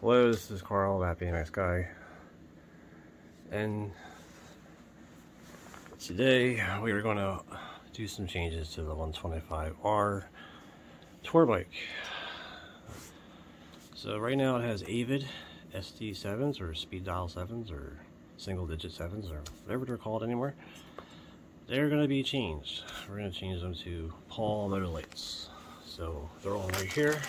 Hello, this is Carl, Happy Nice Guy, and today we are going to do some changes to the 125R tour bike. So right now it has Avid SD7s or speed dial 7s or single digit 7s or whatever they're called anymore. They're going to be changed. We're going to change them to Paul Motolites. So they're all right here.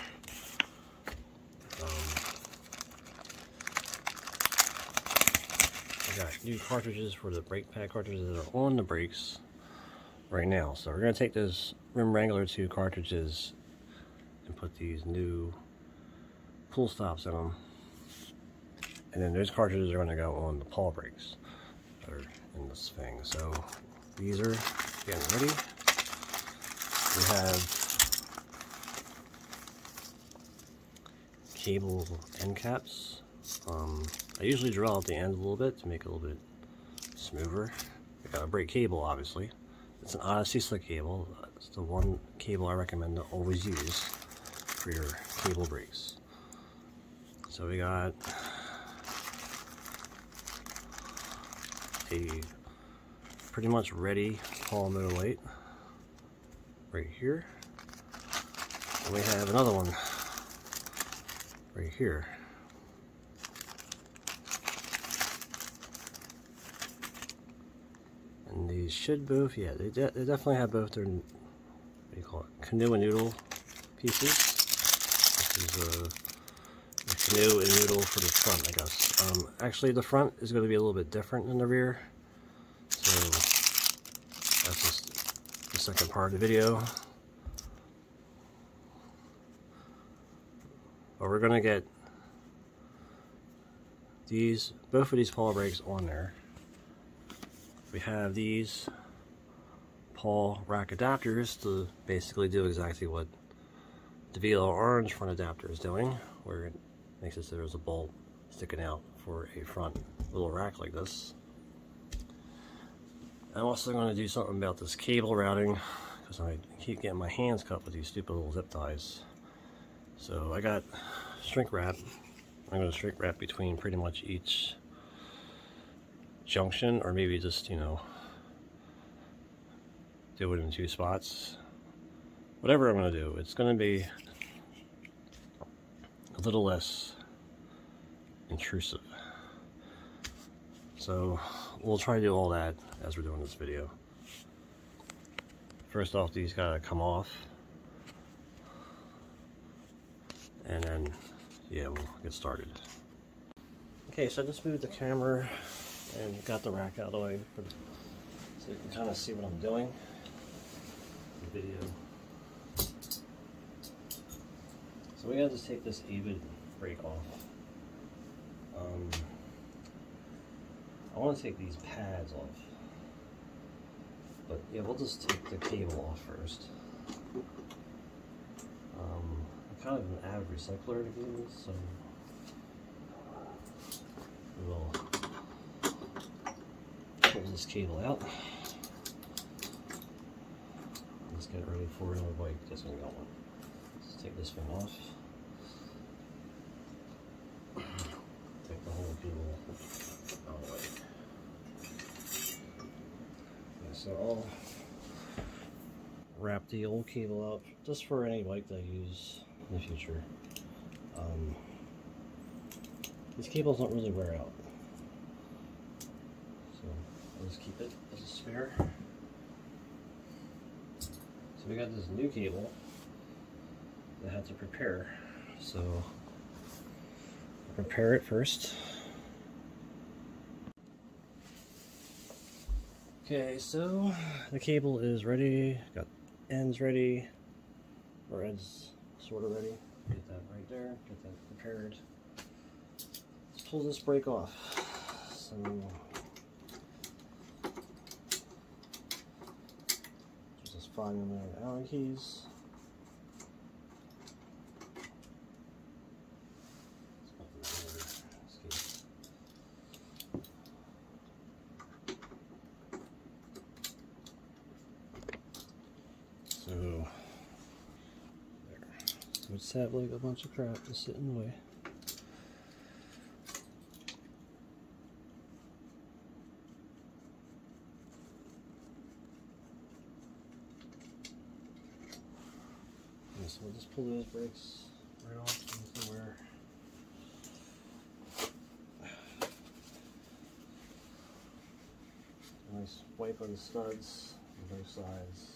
I got new cartridges for the brake pad cartridges that are on the brakes right now. So we're going to take those Rim Wrangler 2 cartridges and put these new Koolstops in them. And then those cartridges are going to go on the Paul brakes that are in this thing. So these are getting ready. We have cable end caps. I usually drill out the end a little bit to make it a little bit smoother. I got a brake cable, obviously. It's an Odyssey slic cable. It's the one cable I recommend to always use for your cable brakes. So we got a pretty much ready Paul Motolite right here. And we have another one right here. And these should both, yeah, they definitely have both their, what do you call it, canoe and noodle pieces. This is a canoe and noodle for the front, I guess. Actually, the front is going to be a little bit different than the rear. So that's just the second part of the video. But we're going to get these, both of these Paul brakes on there. We have these Paul rack adapters to basically do exactly what the VLO orange front adapter is doing, where it makes it so there's a bolt sticking out for a front little rack like this. I'm also going to do something about this cable routing because I keep getting my hands cut with these stupid little zip ties. So I got shrink wrap. I'm going to shrink wrap between pretty much each junction, or maybe just, you know, do it in 2 spots. Whatever I'm going to do, it's going to be a little less intrusive. So we'll try to do all that as we're doing this video. First off, these gotta come off, and then yeah, we'll get started. Okay, so I just moved the camera and got the rack out of the way so you can kind of see what I'm doing in the video. So we gotta just take this Avid brake off. I want to take these pads off, but yeah, we'll just take the cable off first. I'm kind of an avid recycler of cables, so we will pull this cable out. Let's get it ready for another bike that's going to go on. Let's take this one off. Take the whole cable out of the way. So I'll wrap the old cable up just for any bike that I use in the future. These cables don't really wear out, so I'll just keep it as a spare. So we got this new cable that I had to prepare, so I'll prepare it first. Okay, so the cable is ready, got ends ready, or ends sort of ready. Get that right there, get that prepared. Let's pull this brake off. So just 5mm Allen keys. So, there. So it's have like a bunch of crap to sit in the way. So we'll just pull those brakes right off from somewhere. Nice wipe on the studs on both sides.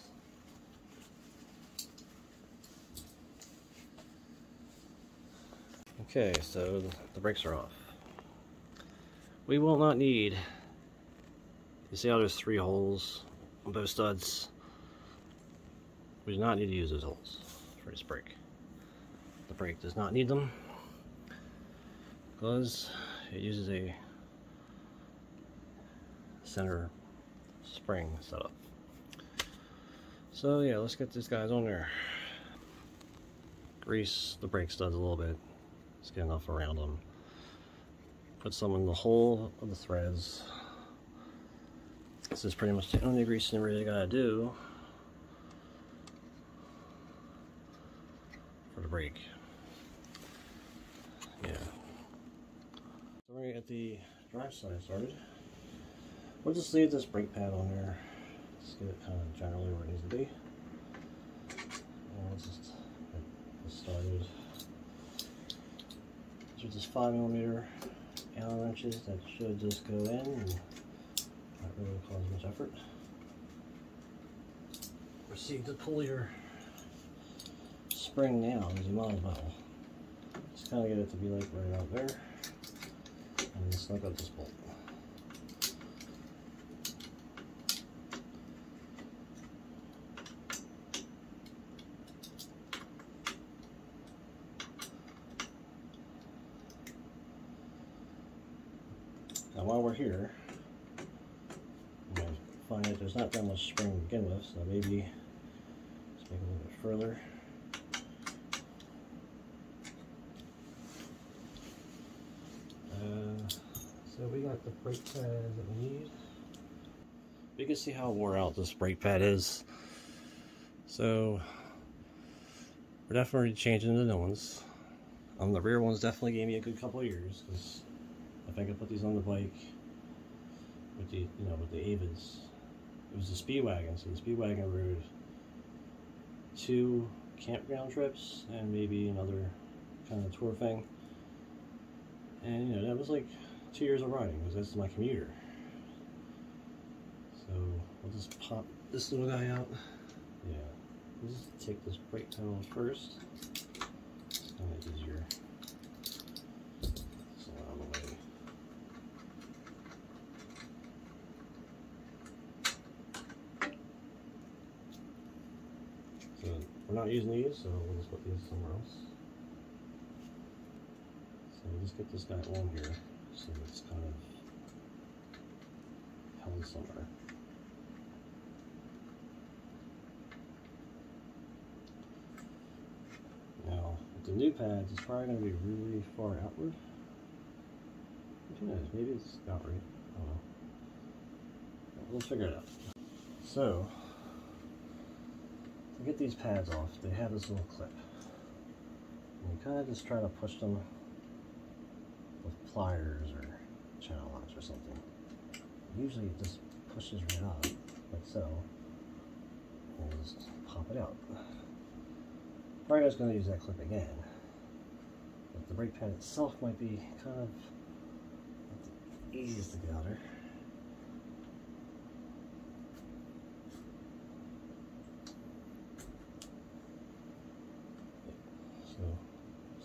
Okay, so the brakes are off. We will not need, you see how there's 3 holes on both studs? We do not need to use those holes for this brake. The brake does not need them because it uses a center spring setup. So yeah, let's get these guys on there. Grease the brake studs a little bit. Just get enough around them. Put some in the hole of the threads. This is pretty much the only greasing you really gotta do for the brake. Yeah. So we're gonna get the drive side started. We'll just leave this brake pad on there. Just get it kind of generally where it needs to be. And we'll just get this started. These are just 5mm Allen wrenches that should just go in and not really cause much effort. Proceed to pull your spring now as you might as well. Just kind of get it to be like right out there, and then snug up this bolt. Now while we're here, you might find that there's not that much spring to begin with, so maybe let's make it a little bit further. So we got the brake pad that we need. You can see how wore out this brake pad is. So we're definitely changing the new ones. The rear ones definitely gave me a good couple of years, because if I could put these on the bike with the, with the Avids, it was the Speedwagon. So the Speedwagon rode 2 campground trips and maybe another kind of tour thing. And that was like 2 years of riding, because that's my commuter. So we'll just pop this little guy out. Yeah, we'll just take this brake pedal first. It's kind of easier. So out of the way. So we're not using these, so we'll just put these somewhere else. So we'll just get this guy on here, so it's kind of held somewhere. Now, with the new pads, it's probably going to be really far outward. Who knows? Maybe it's not right. I don't know. We'll figure it out. So, to get these pads off, they have this little clip. And you kind of just try to push them with pliers or channel locks or something. Usually it just pushes right up, like so. And we'll just pop it out. Probably just going to use that clip again. But the brake pad itself might be kind of not the easiest to get out there.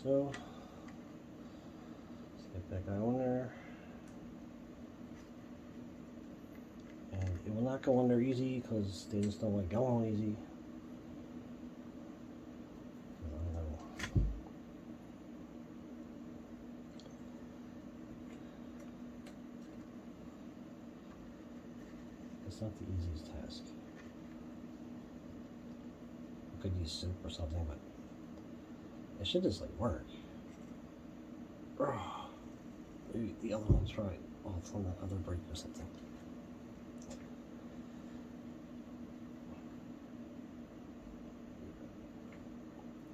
So let's get that guy on there. And it will not go on there easy because they just don't like going on easy. It's not the easiest task. I could use soap or something, but it should just like work. Maybe the other one's right. Oh, it's on that other brake or something.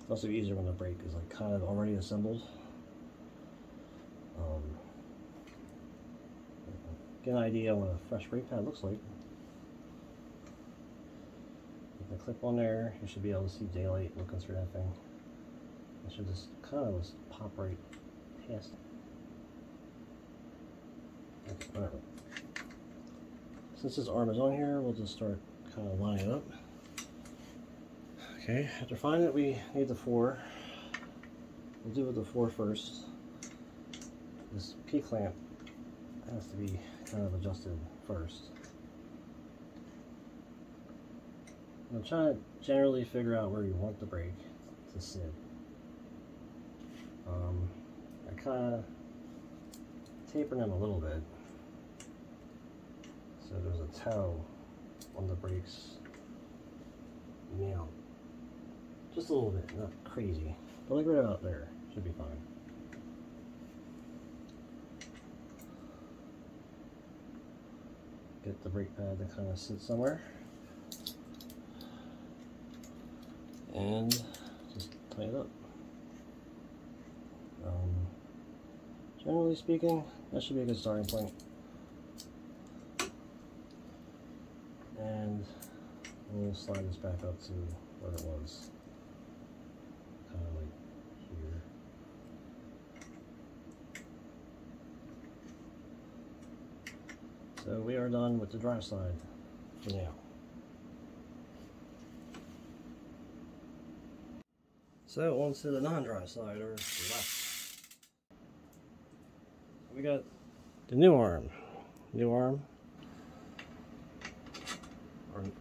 It's also easier when the brake is like kind of already assembled. Get an idea what a fresh brake pad looks like. Get that clip on there, you should be able to see daylight looking through that thing. It should just kind of just pop right past it. Okay, whatever. Since this arm is on here, we'll just start kind of lining it up. Okay, after finding that we need the 4, we'll do with the 4 first. This P-clamp has to be kind of adjusted first. I'm trying to generally figure out where you want the brake to sit. I kind of taper them a little bit so there's a toe on the brakes now. Just a little bit, not crazy, but like right about there should be fine. Get the brake pad to kind of sit somewhere. And just tie it up. Generally speaking, that should be a good starting point. And we'll slide this back up to where it was. Kind of like here. So we are done with the dry side for now. So on to the non-dry side, or the left. We got the new arm, or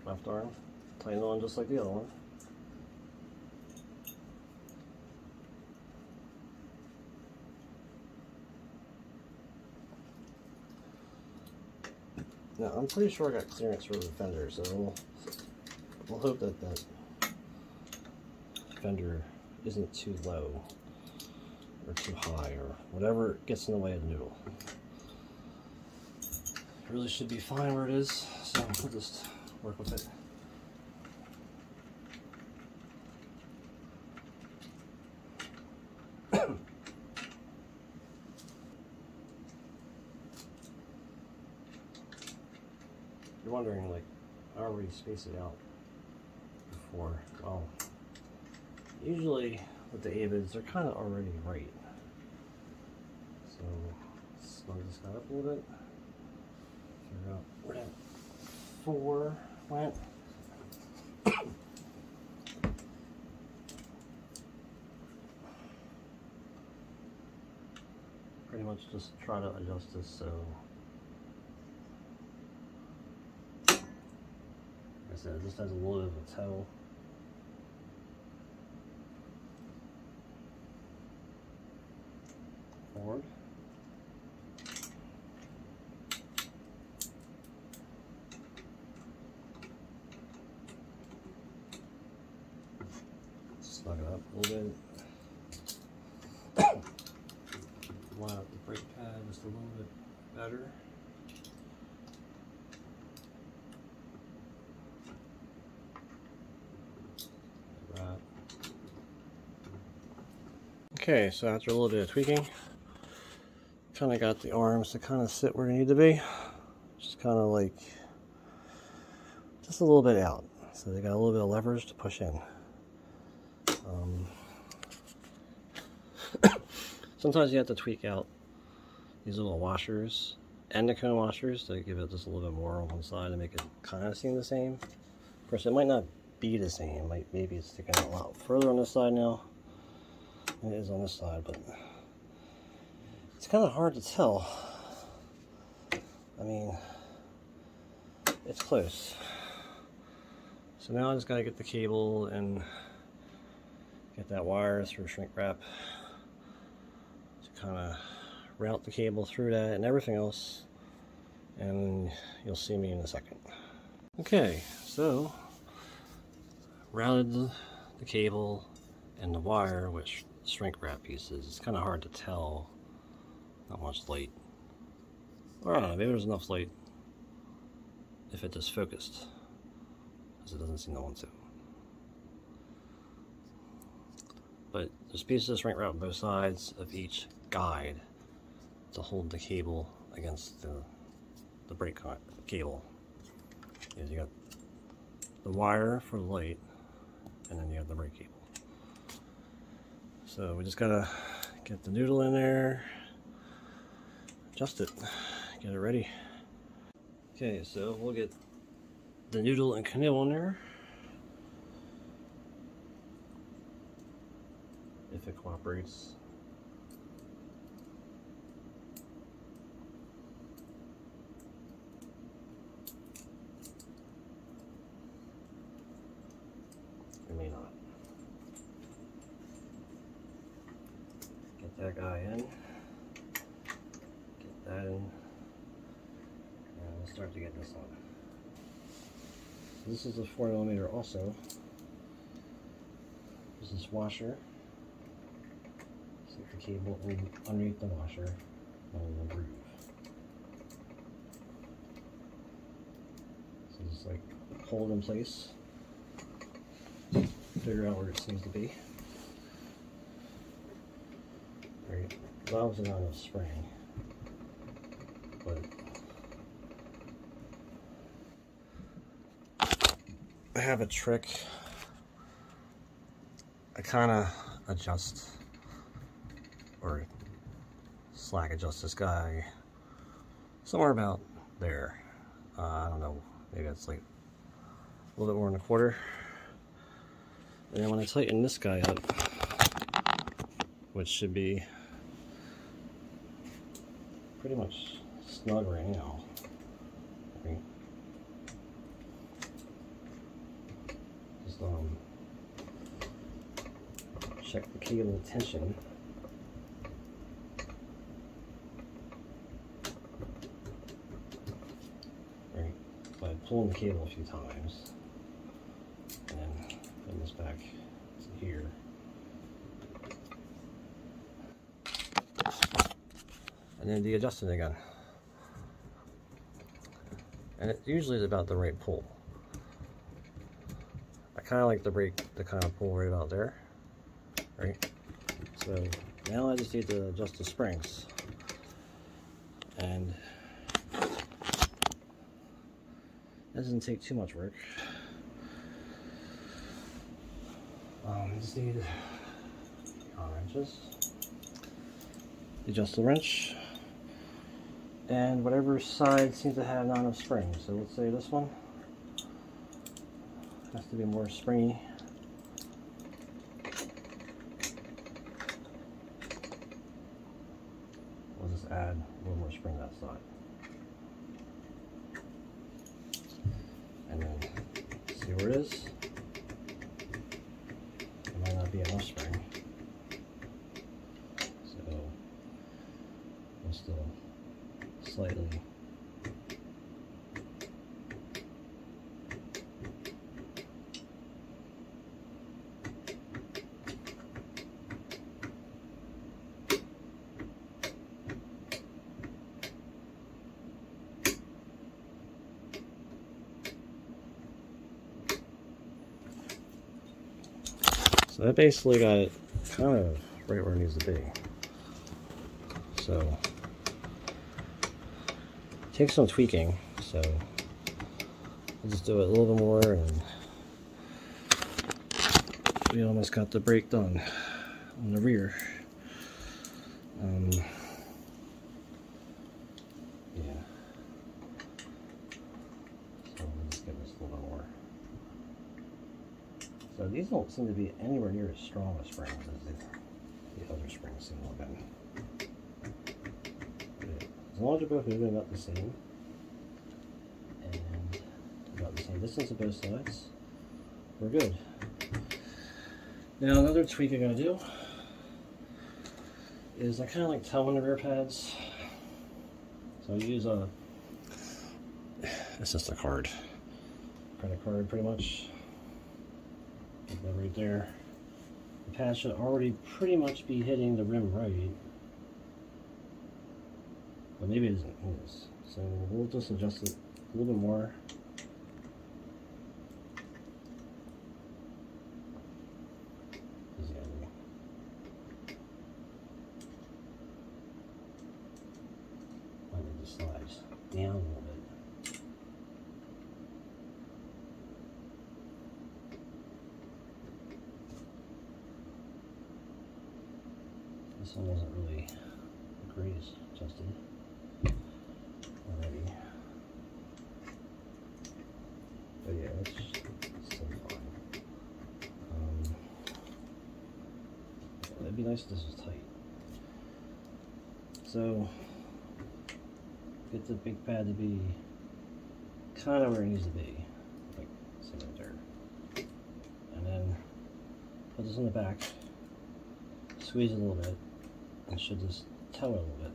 left arm, tightened on just like the other one. Now I'm pretty sure I got clearance for the fender, so we'll hope that that fender isn't too low or too high or whatever gets in the way of the noodle. It really should be fine where it is, so we'll just work with it. You're wondering, like, how we space it out before? Well, usually with the Avids, they're kind of already right. So let's slug this guy up a little bit. Figure out where that 4 went. Pretty much just try to adjust this so, like I said, it just has a little bit of a toe. Forward. Slug it up a little bit. Line up the brake pad just a little bit better. Like that. Okay, so after a little bit of tweaking, kind of got the arms to kind of sit where they need to be. Just kind of like, just a little bit out. So they got a little bit of leverage to push in. Sometimes you have to tweak out these little washers and the cone washers to give it just a little bit more on one side and make it kind of seem the same. Of course, it might not be the same. Maybe it's sticking out a lot further on this side now than it is on this side, but it's kind of hard to tell. I mean, it's close. So now I just gotta get the cable and get that wire through shrink wrap to kind of route the cable through that and everything else, and you'll see me in a second. Okay, so routed the cable and the wire with shrink wrap pieces. It's kind of hard to tell. Not much light. Or I don't know, maybe there's enough light if it just focused, because it doesn't seem to want to. But there's pieces of shrink wrap on both sides of each guide to hold the cable against the brake cable. You got the wire for the light, and then you have the brake cable. So we just gotta get the noodle in there, adjust it, get it ready. Okay, so we'll get the noodle and canoe in there. If it cooperates. It may not. Get that guy in. Get that in. And we'll start to get this on. This is a 4mm also. This is washer. Stick the cable underneath the washer and the groove. So just like hold in place. Figure out where it seems to be. Right. Valves are not a spring, but I have a trick. I kind of adjust or slack adjust this guy somewhere about there. I don't know, maybe it's like a little bit more than a quarter. And then when I tighten this guy up, which should be pretty much snug right now, right? Just check the cable tension. Right, by pulling the cable a few times, and then putting this back to here. And then de-adjust it again. And it usually is about the right pull. I kind of like the brake to kind of pull right about there. Right? So now I just need to adjust the springs. And it doesn't take too much work. Just need wrenches. Adjust the wrench. And whatever side seems to have not enough springs. So let's say this one has to be more springy. We'll just add a little more spring to that side. And then see where it is. There might not be enough spring. So we'll still slightly so that basically got it kind of right where it needs to be. So take some tweaking, so I'll just do it a little bit more, and we almost got the brake done on the rear. Yeah. So we'll just give this a little bit more. So these don't seem to be anywhere near as strong a springs as the other springs seem to have been. As long as they're both moving about the same, and about the same distance of both sides, we're good. Now another tweak I'm going to do is I kind of like towing the rear pads. So I use it's just a credit card pretty much. Put that right there. The pad should already pretty much be hitting the rim right. But maybe it isn't. It is. So we'll just adjust it a little bit more. Might need to slide down a little bit. This one wasn't really the greatest adjusted already. But yeah, it's still fine. It'd be nice if this was tight. So, get the big pad to be kind of where it needs to be, like right there. And then put this in the back, squeeze it a little bit, and should just tow it a little bit.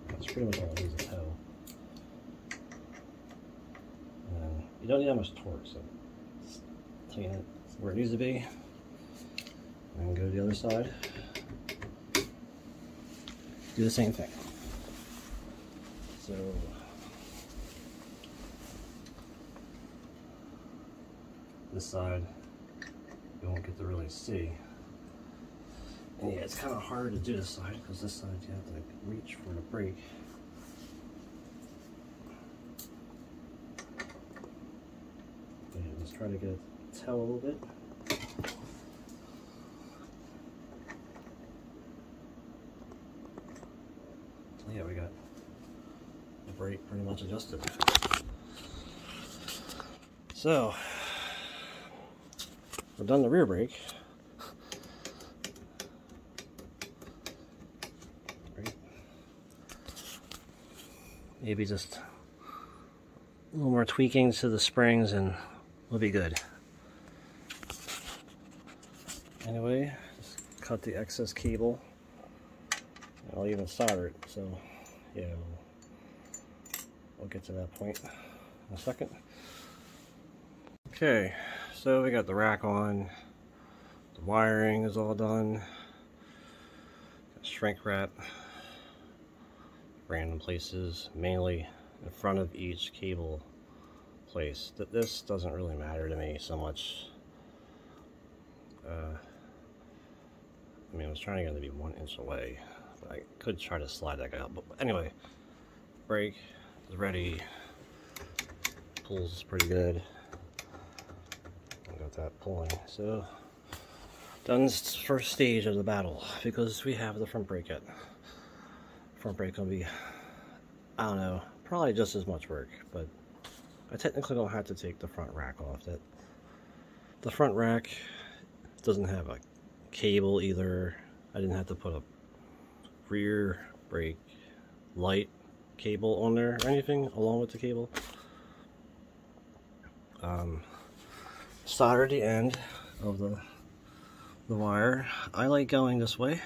That's pretty much all it needs, a tow. And you don't need that much torque, so just tighten it where it needs to be. And go to the other side. Do the same thing. So this side you won't get to really see. And yeah, it's kind of hard to do this side because this side you have to reach for the brake. But yeah, let's try to get it to tow a little bit. Yeah, we got the brake pretty much adjusted. So, we're done the rear brake. Right. Maybe just a little more tweaking to the springs and we'll be good. Anyway, just cut the excess cable. I'll even solder it, so yeah, we'll get to that point in a second. Okay, so we got the rack on, the wiring is all done, got shrink wrap, random places, mainly in front of each cable place. This doesn't really matter to me so much. I mean, I was trying to get it to be 1 inch away. I could try to slide that guy out, but anyway, brake is ready, pulls pretty good, I got that pulling, so done this first stage of the battle, because we have the front brake yet. Front brake gonna be, I don't know, probably just as much work, but I technically don't have to take the front rack off. The front rack doesn't have a cable either. I didn't have to put a rear brake light cable on there or anything along with the cable. Solder the end of the wire. I like going this way,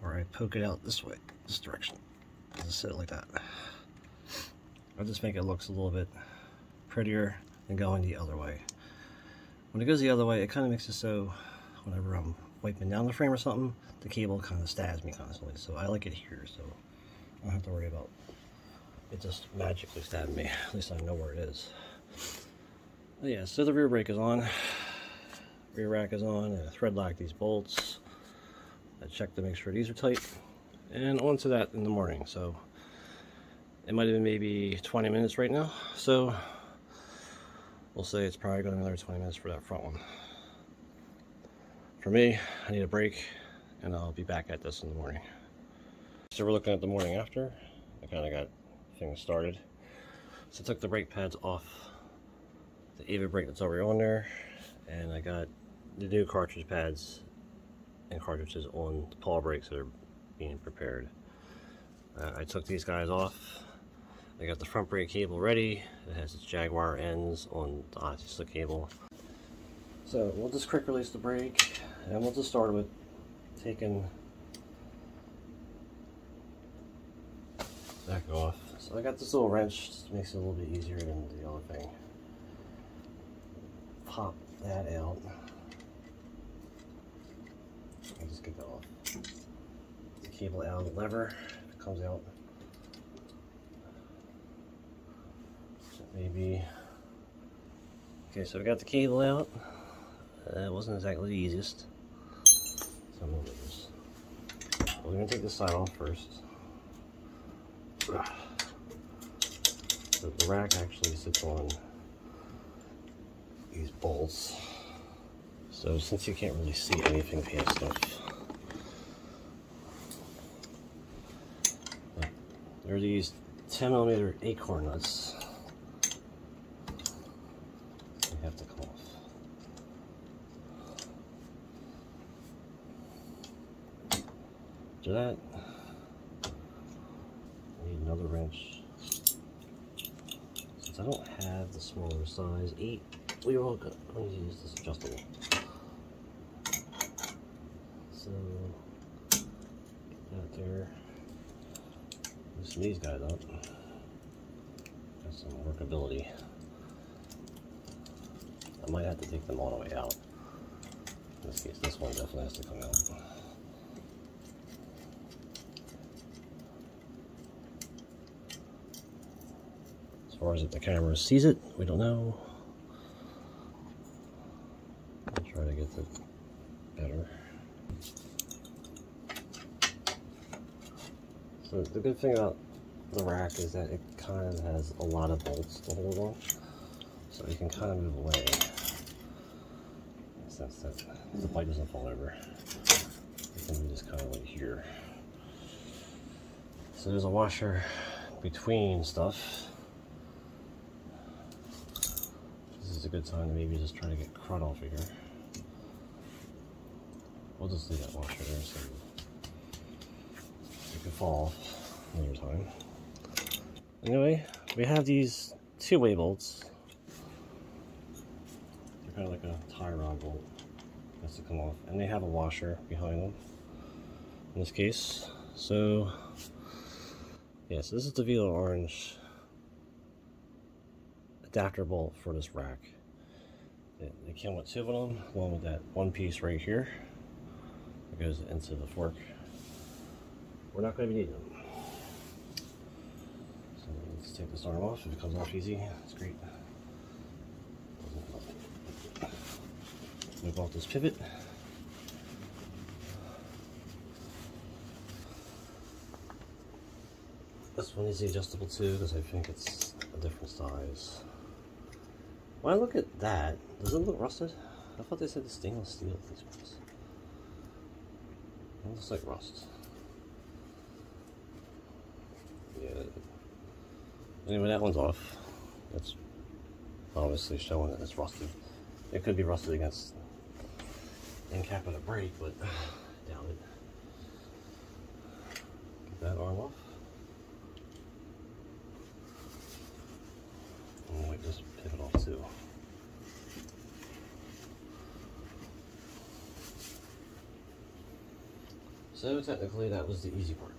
or I poke it out this way, this direction. Just sit it like that. I just make it look a little bit prettier than going the other way. When it goes the other way, it kind of makes it so whenever I'm wiping down the frame or something, the cable kind of stabs me constantly. So I like it here, so I don't have to worry about it just magically stabbing me. At least I know where it is. But yeah, so the rear brake is on, rear rack is on, and I thread lock these bolts. I check to make sure these are tight, and onto that in the morning. So it might have been maybe 20 minutes right now, so we'll say it's probably going to be another 20 minutes for that front one. For me, I need a break, and I'll be back at this in the morning. So we're looking at the morning after. I kind of got things started. So I took the brake pads off the Avid brake that's already on there, and I got the new cartridge pads and cartridges on the Paul brakes that are being prepared. I took these guys off. I got the front brake cable ready. It has its Jaguar ends on the Odyssey slick cable. So we'll just quick release the brake, and we'll just start with taking back off. So I got this little wrench, just makes it a little bit easier than the other thing. Pop that out. I'll just get that off. The cable out of the lever, it comes out. So maybe. Okay, so we got the cable out. It wasn't exactly the easiest. So I'm gonna do this. We're gonna take this side off first. The rack actually sits on these bolts. So since you can't really see anything past stuff, there are these 10mm acorn nuts. They have to come off. After that, I need another wrench. Since I don't have the smaller size 8, we are all going to use this adjustable. So, get that there. Loosen these guys up. Got some workability. I might have to take them all the way out. In this case, this one definitely has to come out. As far as if the camera sees it, we don't know. I'll try to get it better. So the good thing about the rack is that it kind of has a lot of bolts to hold on, so you can kind of move away in the sense that the bike doesn't fall over. You can move this kind of like here. So there's a washer between stuff. This is a good time to maybe just try to get crud off of here. We'll just leave that washer there so it could fall off another time. Anyway, we have these 2-way bolts. They're kind of like a tie rod bolt. Has to come off, and they have a washer behind them. In this case, so yeah, so this is the Velo Orange adapter bolt for this rack. They came with 2 of them, one with that one piece right here that goes into the fork. We're not going to be needing them. So let's take this arm off. If it comes off easy, it's great. Move off this pivot. This one is adjustable too, because I think it's a different size. When I look at that, does it look rusted? I thought they said the stainless steel at these ones. It looks like rust. Yeah. Anyway, that one's off. That's obviously showing that it's rusted. It could be rusted against the end cap of the brake, but I doubt it. Get that arm off. And wipe this pivot off too. So technically that was the easy part.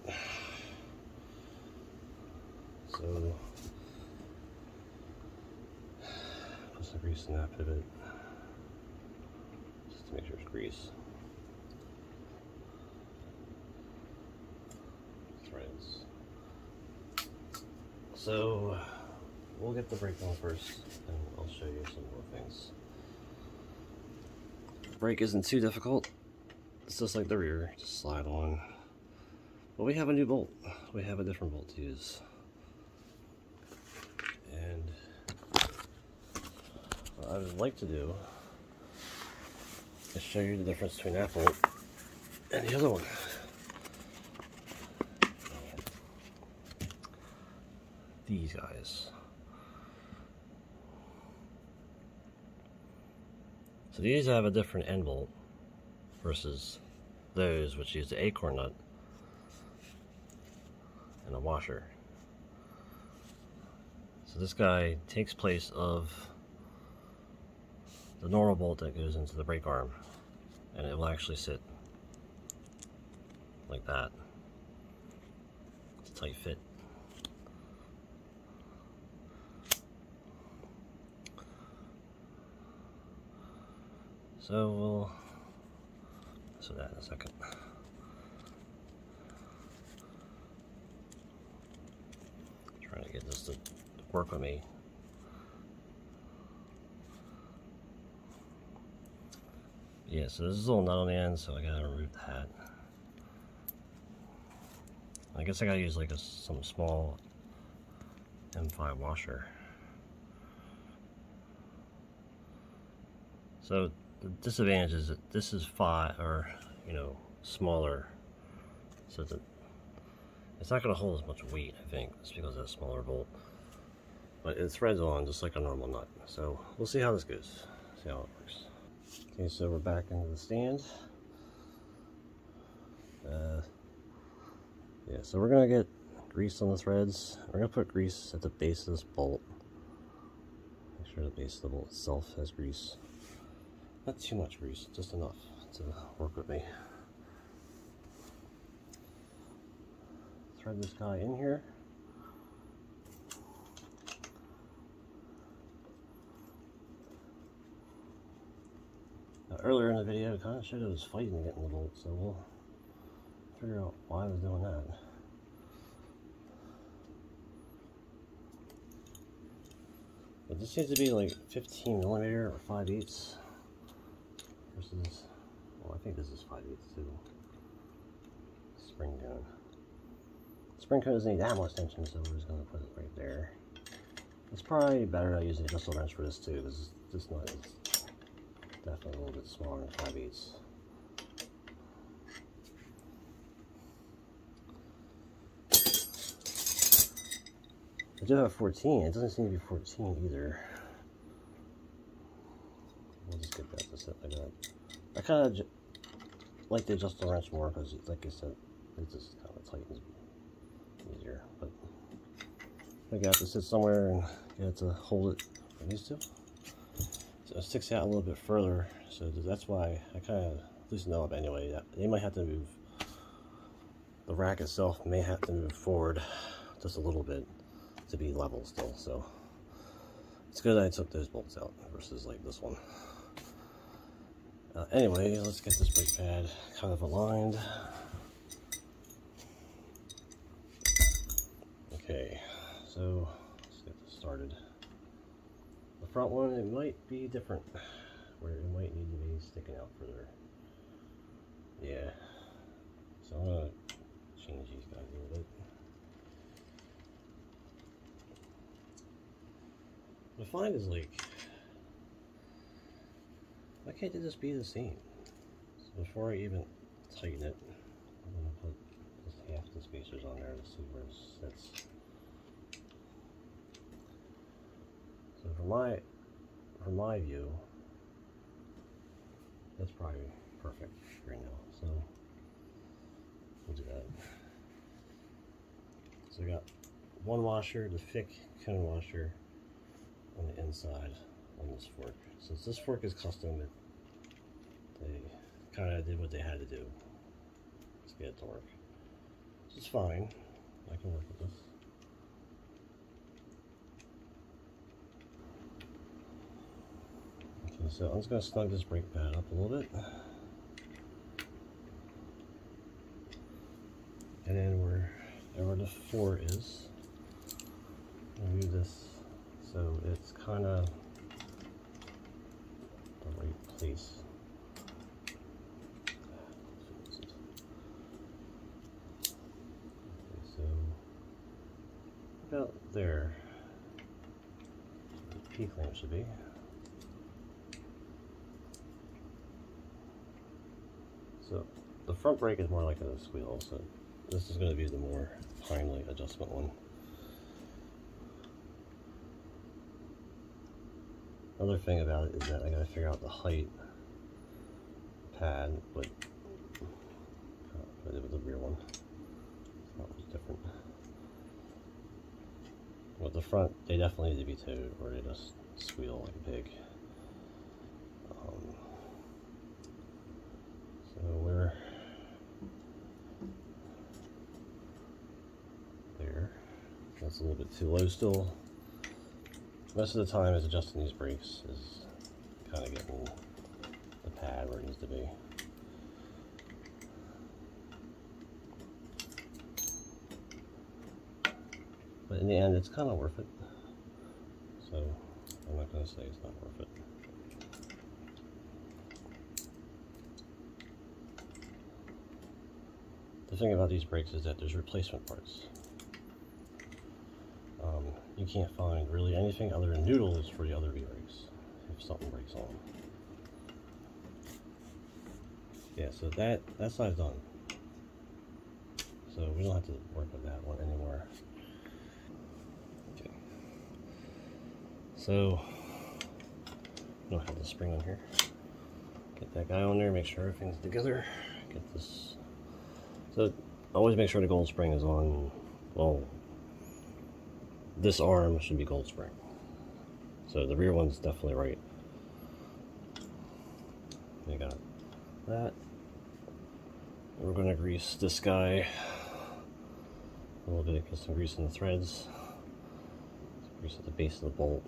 So put some grease in that pivot just to make sure it's grease. Threads. So we'll get the brake on first, and I'll show you some more things. The brake isn't too difficult. It's just like the rear, just slide on. But we have a new bolt. We have a different bolt to use. And what I would like to do is show you the difference between that bolt and the other one. These guys. So these have a different end bolt versus those which use the acorn nut and a washer. So this guy takes place of the normal bolt that goes into the brake arm, and it will actually sit like that. It's a tight fit. So we'll do that in a second. Trying to get this to work with me. Yeah, so there's a little nut on the end, so I gotta remove that. I guess I gotta use like some small M5 washer. So The disadvantage is that this is smaller, so that it's not going to hold as much weight, I think, just because of that smaller bolt. But it threads on just like a normal nut. So we'll see how this goes, see how it works. Okay, so we're back into the stand. Yeah, so we're going to get grease on the threads. We're going to put grease at the base of this bolt. Make sure the base of the bolt itself has grease. Not too much grease, just enough to work with me. Thread this guy in here. Now, earlier in the video, it kind of showed it was fighting to get in the bolt, so we'll figure out why I was doing that. But this seems to be like 15 millimeter or 5/8 versus, well, I think this is 5/8 too. Spring cone. Spring cone doesn't need that much tension, so we're just going to put it right there. It's probably better to use an adjustable wrench for this too, because this nut is definitely a little bit smaller than 5/8. I do have 14. It doesn't seem to be 14 either. We'll just get that to sit like that. I kind of like the adjustable wrench more because, like I said, it just kind of tightens easier. But I got to sit somewhere and get to hold it for these two. So it sticks out a little bit further. So that's why I kind of loosened it up anyway. They might have to move. The rack itself may have to move forward just a little bit to be level still, so it's good I took those bolts out versus like this one. Anyway, let's get this brake pad kind of aligned. Okay, so let's get this started. The front one, it might be different, where it might need to be sticking out further. Yeah, so I'm gonna change these guys a little bit. What I find is, like, why can't they just be the same? So before I even tighten it, I'm going to put just half the spacers on there to see where it sits. So from my view, that's probably perfect right now. So we'll do that. So I got one washer, the thick cone washer, on the inside on this fork. Since this fork is custom, they kind of did what they had to do to get it to work. Which is fine. I can work with this. Okay, so I'm just going to snug this brake pad up a little bit. And then wherever the floor is, I'll move this so it's kind of the right place. Okay, so about there, the P-clamp should be. So the front brake is more like a squeal, so this is going to be the more timely adjustment one. Another thing about it is that I gotta figure out the height pad, but I did with the rear one. That was different. With the front, they definitely need to be towed, or they just squeal like a pig. So we're there. That's a little bit too low still. Most of the time is adjusting these brakes is kind of getting the pad where it needs to be. But in the end, it's kind of worth it. So I'm not going to say it's not worth it. The thing about these brakes is that there's replacement parts. You can't find really anything other than noodles for the other V-brakes if something breaks on them. Yeah, so that side's done. So we don't have to work with that one anymore. Okay. So we don't have the spring on here. Get that guy on there, make sure everything's together. Get this. So always make sure the gold spring is on. Well, this arm should be gold spring. So the rear one's definitely right. We got that. We're going to grease this guy a little bit, get some grease in the threads. Grease at the base of the bolt.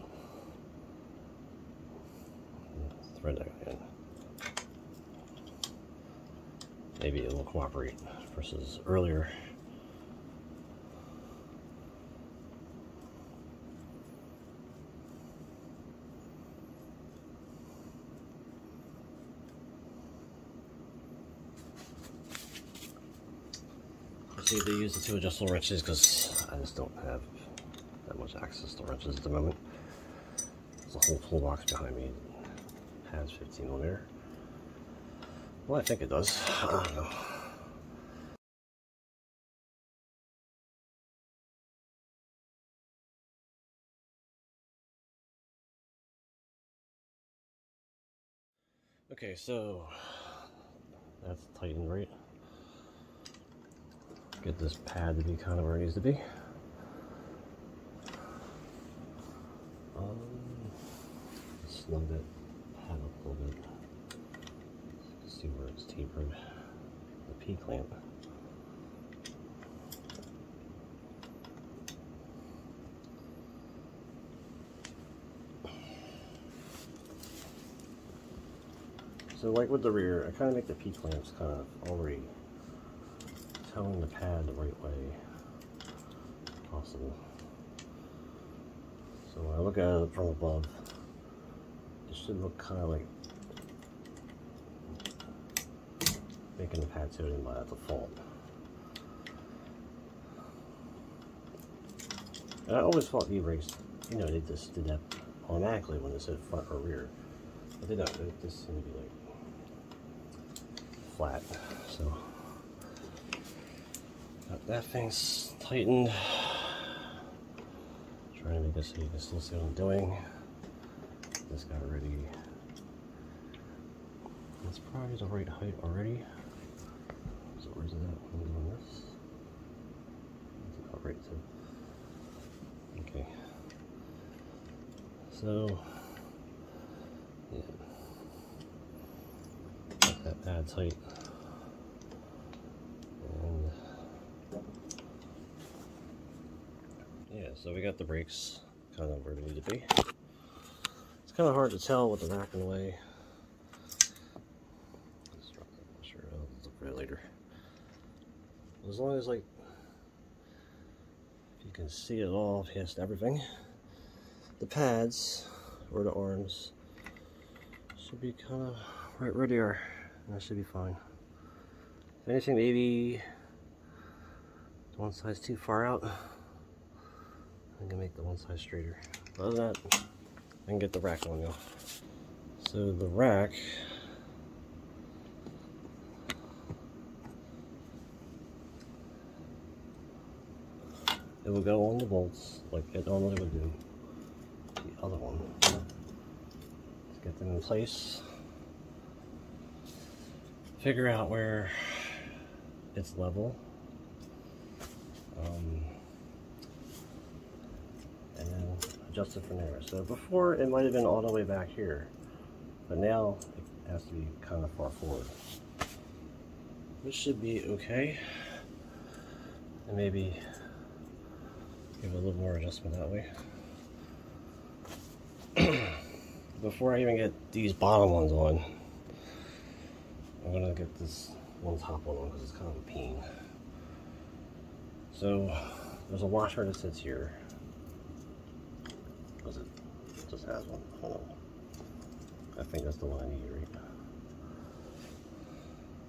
Thread that in. Maybe it will cooperate versus earlier. I need to use the 2 adjustable wrenches because I just don't have that much access to wrenches at the moment. There's a whole toolbox behind me. It has 15 on there. Well, I think it does. I don't know. Okay, so that's tightened, right? Get this pad to be kind of where it needs to be. Snug that pad up a little bit. See where it's tapered. The P-clamp. So like with the rear, I kind of make the P-clamps kind of already towing the pad the right way possible. So when I look at it from above, it should look kind of like making the pad towed in by default. And I always thought e-brakes, you know, they just did that automatically when it said front or rear. But they don't. They just seem to be like flat. So got that thing's tightened. Trying to make this so you can still see what I'm doing. This got ready. That's probably the right height already. So where's it at? I'm doing this. It's about right too. Okay. So yeah. Got that pad tight. And yeah, so we got the brakes kind of where they need to be. It's kind of hard to tell with the rack in the way. Let's drop that washer. I'll look for it later. As long as, like, if you can see it all past everything, the pads or the arms should be kind of right where they are, and that should be fine. If anything, maybe one side's too far out, I can make the one side straighter. Other than that, I can get the rack on now. So the rack, it will go on the bolts like it normally would do. The other one, let's get them in place. Figure out where it's level. And then adjust it from there. So before it might have been all the way back here, but now it has to be kind of far forward. This should be okay. And maybe give it a little more adjustment that way. Before I even get these bottom ones on, I'm gonna get this one top one on because it's kind of a pain. So there's a washer that sits here. Does it just has one? Hold on. I think that's the one I need, right?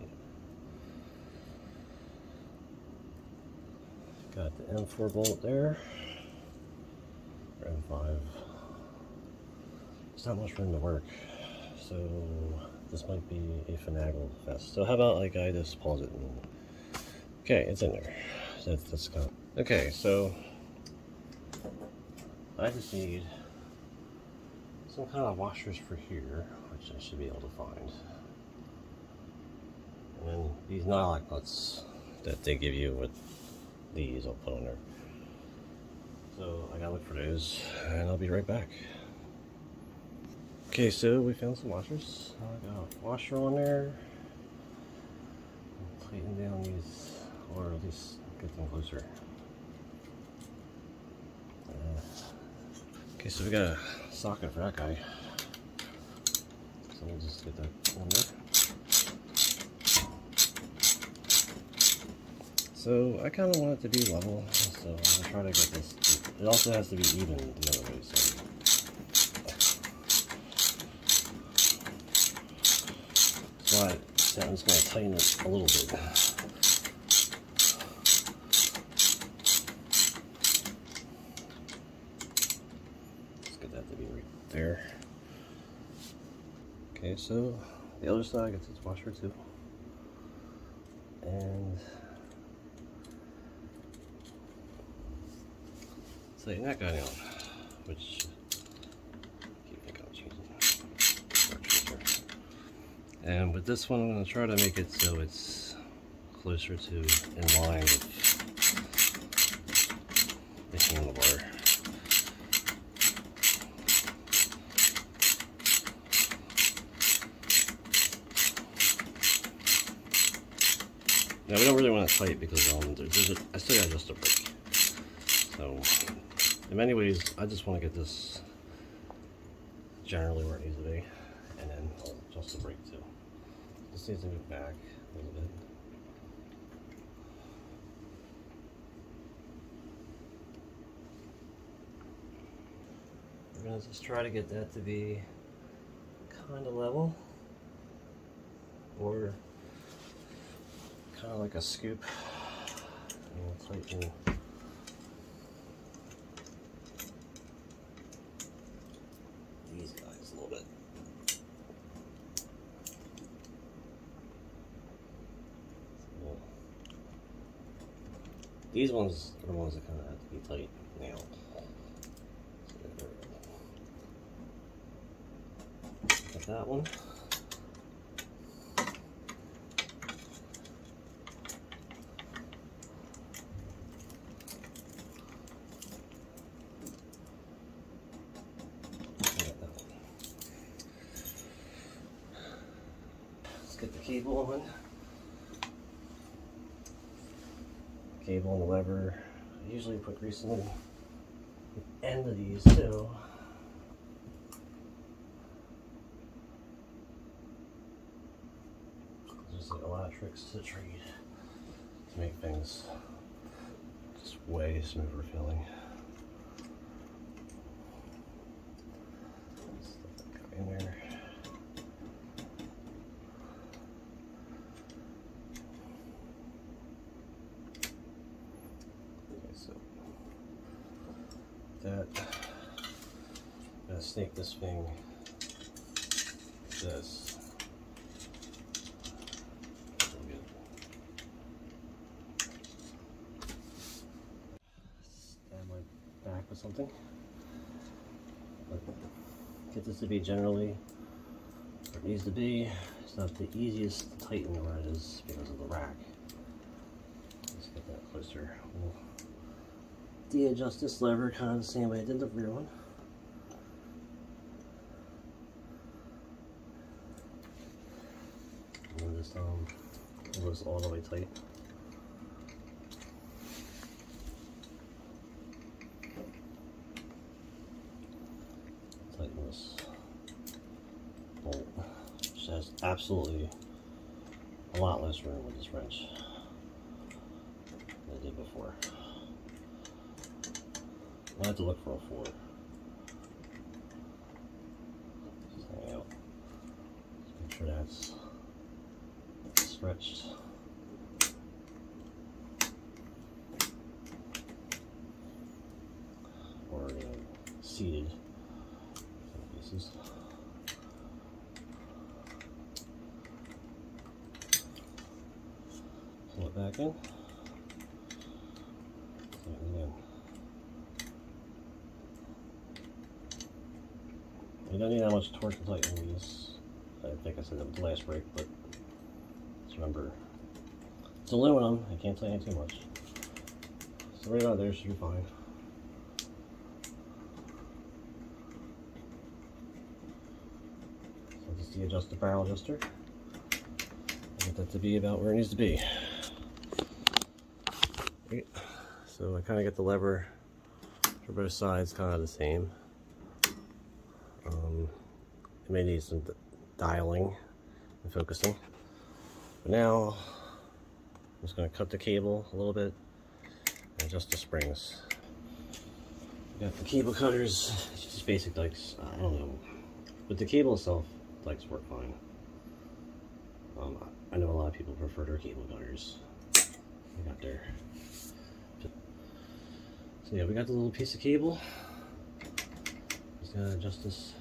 Yeah. Got the M4 bolt there. Or M5. There's not much room to work. So this might be a finagle fest. So how about like I just pause it and... Okay, it's in there. That's kind of... Okay, so I just need some kind of washers for here, which I should be able to find. And then these nylon nuts that they give you with these, I'll put on there. So I gotta look for those, and I'll be right back. Okay, so we found some washers. I got a washer on there. I'll tighten down these, or at least get them closer. Okay, so we got a socket for that guy. So we'll just get that on there. So I kind of want it to be level, so I'm gonna try to get this. It also has to be even the other way. So I'm just going to tighten it a little bit. Let's get that to be right there. Okay, so the other side gets its washer too. And tighten that guy down, which I keep thinking I'm choosing. And with this one, I'm going to try to make it so it's closer to in line with the handlebar. Now we don't really want to tight because I still got just a brake. So in many ways, I just want to get this generally where it needs to be, and then I'll adjust the brake too. This needs to move back a little bit. We're going to just try to get that to be kind of level, or kind of like a scoop. And we'll tighten these guys a little bit. These ones are the ones that kind of have to be tight now. Got that one. Let's get the cable on. Cable and the lever. I usually put grease on the end of these too. There's like a lot of tricks to the trade to make things just way smoother feeling. Stuff that guy in there. That I'm gonna snake this thing like this. Stab my back with something. But get this to be generally where it needs to be. It's not the easiest to tighten where it is because of the rack. Let's get that closer. We'll de-adjust this lever kind of the same way I did the rear one. And just pull this all the way tight. Tighten this bolt, which has absolutely a lot less room with this wrench than I did before. I have to look for a 4. Just hang out. Just make sure that's stretched. Or seated pieces. it back in. Tighten it in. You don't need that much torque to tighten these. I think I said that with the last brake, but just remember, it's aluminum, you can't tighten it too much. So right about there should be fine. So just adjust the barrel adjuster. Get that to be about where it needs to be. Okay. So I kind of get the lever for both sides kind of the same. It may need some dialing and focusing. But now I'm just going to cut the cable a little bit and adjust the springs. Got the cable cutters, it's just basic dikes. I don't know, but the cable itself, dikes work fine. I know a lot of people prefer their cable cutters. We got there. So yeah, we got the little piece of cable. Just gotta adjust this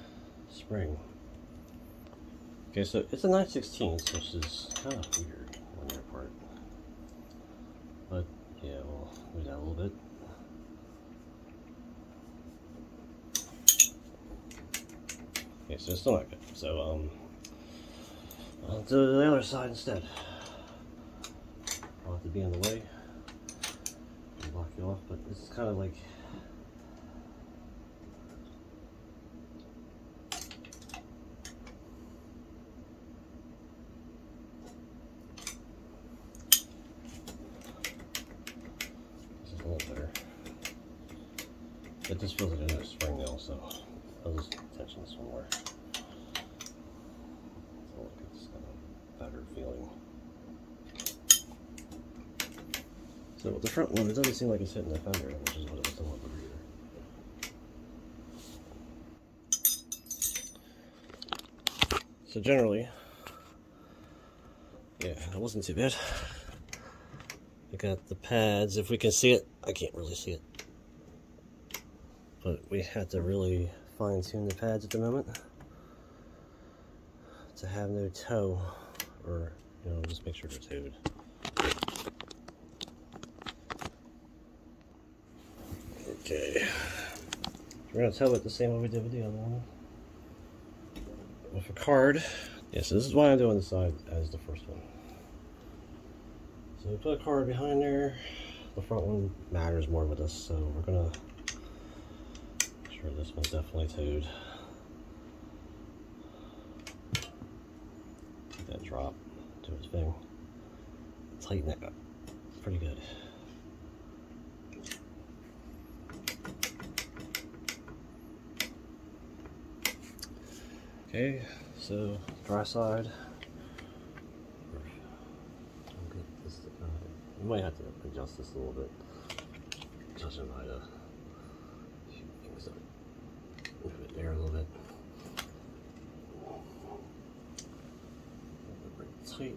spring. Okay, so it's a 9/16, which is kind of weird on their part. But yeah, we'll move that a little bit. Okay, so it's still not good. So I'll do the other side instead. I'll have to be in the way and block you off, but this is kind of like this is a little better. It just feels like another spring now, so I'll just tension this one more. Better feeling. So with the front one, it doesn't seem like it's hitting the fender, which is what it was telling the reader. So generally, yeah, that wasn't too bad. We got the pads. If we can see it, I can't really see it, but we had to really fine-tune the pads at the moment to have no toe. Or, you know, just make sure they're towed. Okay. We're going to tow it the same way we did with the other one. With a card. Yeah, so this is why I'm doing the side as the first one. So we put a card behind there. The front one matters more with us, so we're going to make sure this one's definitely towed. That drop to its thing. Tighten that up. Pretty good. Okay, so dry side. You might have to adjust this a little bit. Judging by the few things that move it there a little bit. Tight.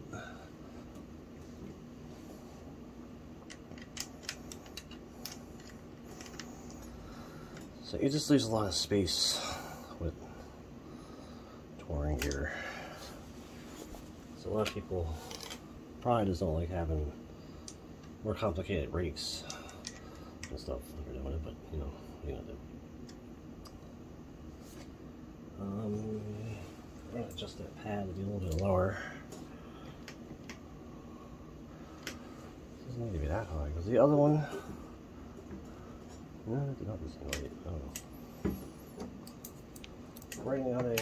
So it just leaves a lot of space with touring gear. So a lot of people probably just don't like having more complicated brakes and stuff when you're doing it, but you know, what are you gonna do? I'm gonna adjust that pad to be a little bit lower. Doesn't need to be that high, because the other one, no, it did not disintegrate. I don't know. Writing out a,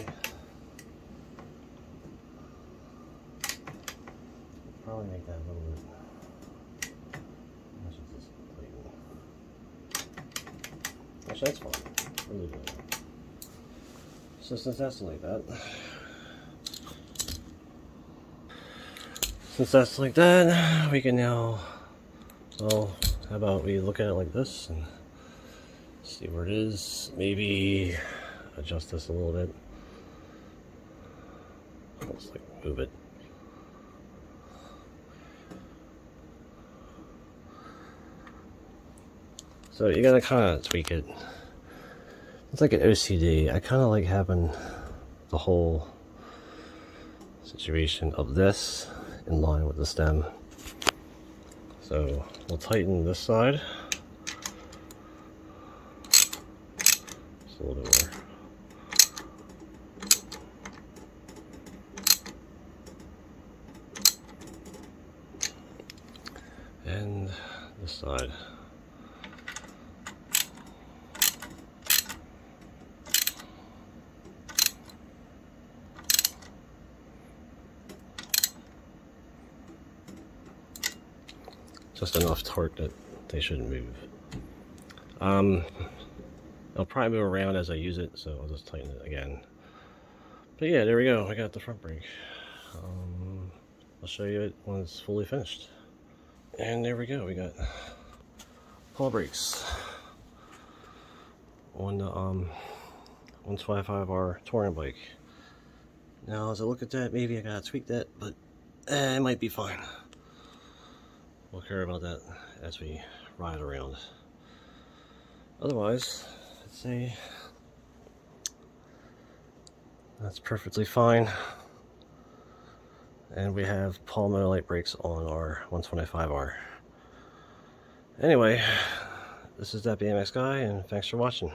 probably make that a little bit. I should just tighten. Actually, that's fine. Really good. So since that's like that. Since that's like that, we can now, well, how about we look at it like this and see where it is. Maybe adjust this a little bit. Almost like move it. So you gotta kind of tweak it. It's like an OCD. I kind of like having the whole situation of this in line with the stem. So we'll tighten this side. Just a little bit more. And this side. Just enough torque that they shouldn't move. I'll probably move around as I use it, so I'll just tighten it again. But yeah, there we go. I got the front brake. I'll show you it when it's fully finished. And there we go. We got Paul brakes on the 125R touring bike. Now, as I look at that, maybe I gotta tweak that, but it might be fine. We'll care about that as we ride around. Otherwise, I'd say that's perfectly fine. And we have Paul Motolite brakes on our 125R. Anyway, this is that BMX guy, and thanks for watching.